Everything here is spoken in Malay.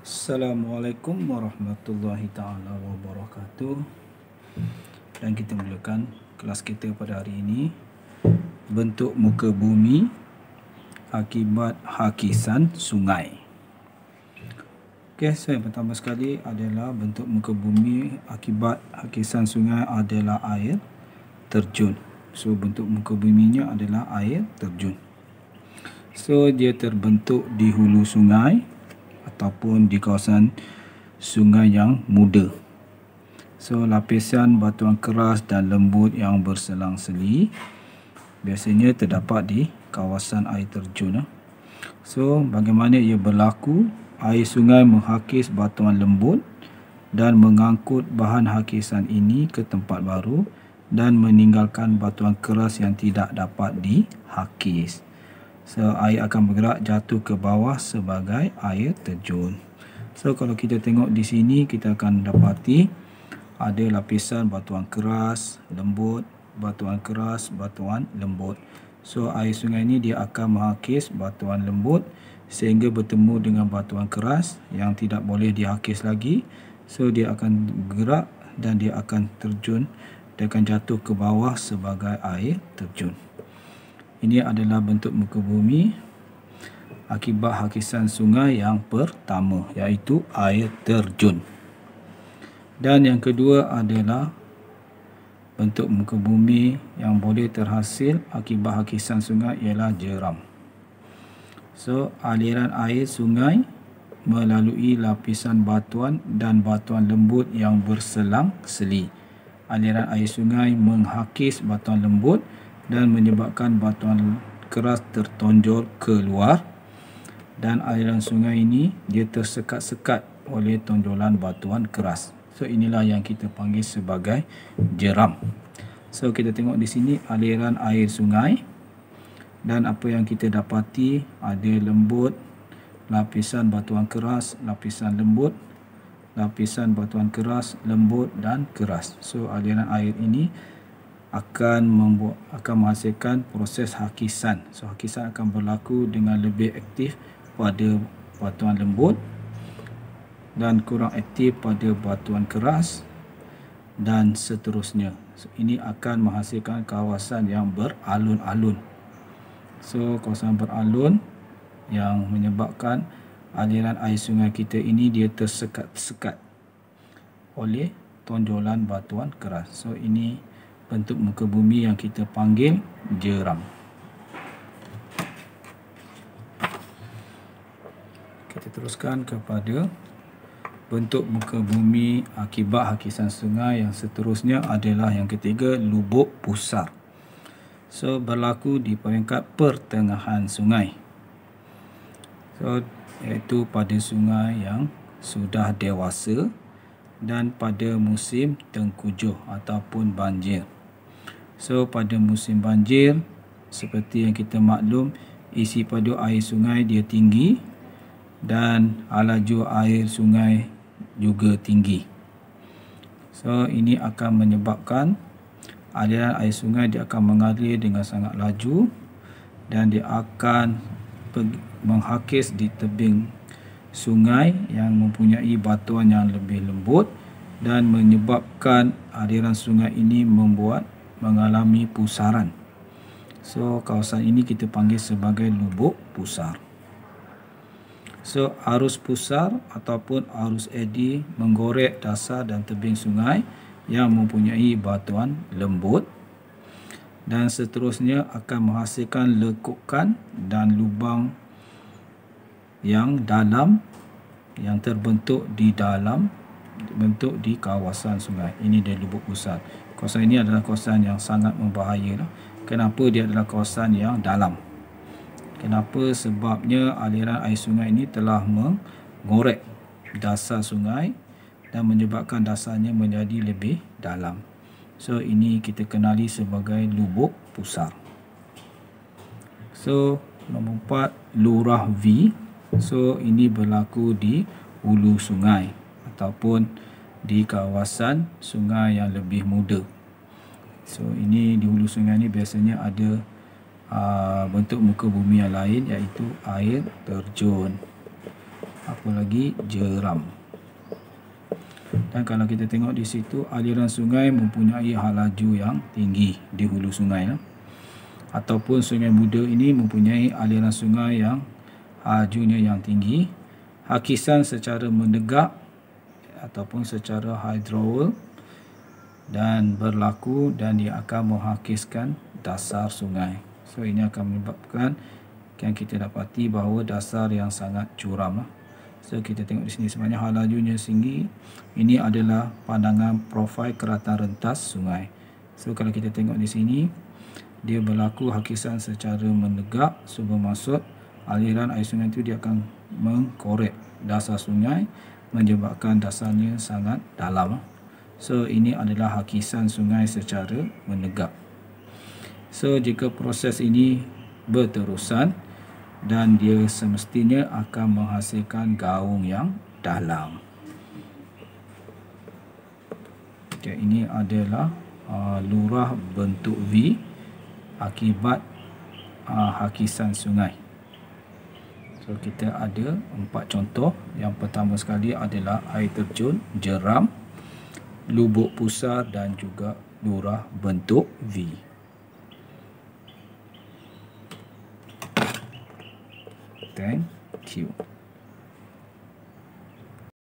Assalamualaikum warahmatullahi ta'ala wabarakatuh. Dan kita mulakan kelas kita pada hari ini, bentuk muka bumi akibat hakisan sungai. Okey, so yang pertama sekali adalah bentuk muka bumi akibat hakisan sungai adalah air terjun. So bentuk muka buminya adalah air terjun. So dia terbentuk di hulu sungai ataupun di kawasan sungai yang muda. So lapisan batuan keras dan lembut yang berselang-seli biasanya terdapat di kawasan air terjun. So bagaimana ia berlaku? Air sungai menghakis batuan lembut dan mengangkut bahan hakisan ini ke tempat baru dan meninggalkan batuan keras yang tidak dapat dihakis. So air akan bergerak jatuh ke bawah sebagai air terjun. So kalau kita tengok di sini, kita akan dapati ada lapisan batuan keras, lembut, batuan keras, batuan lembut. So air sungai ini dia akan menghakis batuan lembut sehingga bertemu dengan batuan keras yang tidak boleh dihakis lagi. So dia akan bergerak dan dia akan terjun, dia akan jatuh ke bawah sebagai air terjun. Ini adalah bentuk muka bumi akibat hakisan sungai yang pertama, iaitu air terjun. Dan yang kedua adalah bentuk muka bumi yang boleh terhasil akibat hakisan sungai ialah jeram. So aliran air sungai melalui lapisan batuan dan batuan lembut yang berselang-seli. Aliran air sungai menghakis batuan lembut dan menyebabkan batuan keras tertonjol keluar, dan aliran sungai ini dia tersekat-sekat oleh tonjolan batuan keras. So inilah yang kita panggil sebagai jeram. So kita tengok di sini aliran air sungai, dan apa yang kita dapati ada lembut, lapisan batuan keras, lapisan lembut, lapisan batuan keras, lembut dan keras. So aliran air ini akan menghasilkan proses hakisan. So hakisan akan berlaku dengan lebih aktif pada batuan lembut dan kurang aktif pada batuan keras dan seterusnya. So ini akan menghasilkan kawasan yang beralun-alun. So kawasan beralun yang menyebabkan aliran air sungai kita ini dia tersekat-sekat oleh tonjolan batuan keras. So ini bentuk muka bumi yang kita panggil jeram. Kita teruskan kepada bentuk muka bumi akibat hakisan sungai yang seterusnya adalah yang ketiga, lubuk pusar. So berlaku di peringkat pertengahan sungai. So iaitu pada sungai yang sudah dewasa dan pada musim tengkujuh ataupun banjir. So pada musim banjir, seperti yang kita maklum, isi padu air sungai dia tinggi dan laju air sungai juga tinggi. So ini akan menyebabkan aliran air sungai dia akan mengalir dengan sangat laju dan dia akan menghakis di tebing sungai yang mempunyai batuan yang lebih lembut dan menyebabkan aliran sungai ini mengalami pusaran. So kawasan ini kita panggil sebagai lubuk pusar. So arus pusar ataupun arus eddy menggorek dasar dan tebing sungai yang mempunyai batuan lembut dan seterusnya akan menghasilkan lekukan dan lubang yang dalam yang terbentuk di kawasan sungai. Ini dia lubuk pusar. Kawasan ini adalah kawasan yang sangat membahaya. Kenapa dia adalah kawasan yang dalam? Kenapa? Sebabnya aliran air sungai ini telah menggorek dasar sungai dan menyebabkan dasarnya menjadi lebih dalam. So ini kita kenali sebagai lubuk pusar. So nombor 4, lurah V. So ini berlaku di hulu sungai ataupun di kawasan sungai yang lebih muda. So ini di hulu sungai ini biasanya ada bentuk muka bumi yang lain, iaitu air terjun. apa lagi, jeram. Dan kalau kita tengok di situ, aliran sungai mempunyai laju yang tinggi di hulu sungai. Ataupun Sungai Buda ini mempunyai aliran sungai yang lajunya yang tinggi. Hakisan secara menegak ataupun secara hidroul dan berlaku, dan dia akan menghakiskan dasar sungai. So ini akan menyebabkan yang kita dapati bahawa dasar yang sangat curam. So kita tengok di sini sebenarnya lajunya tinggi. Ini adalah pandangan profil keratan rentas sungai. So kalau kita tengok di sini, dia berlaku hakisan secara menegak. So bermaksud aliran air sungai itu dia akan mengkorek dasar sungai, menyebabkan dasarnya sangat dalam. So ini adalah hakisan sungai secara menegak. So jika proses ini berterusan, dan dia semestinya akan menghasilkan gaung yang dalam. Okay, ini adalah lurah bentuk V akibat hakisan sungai. So kita ada 4 contoh. Yang pertama sekali adalah air terjun, jeram, lubuk pusar dan juga lurah bentuk V. Thank you.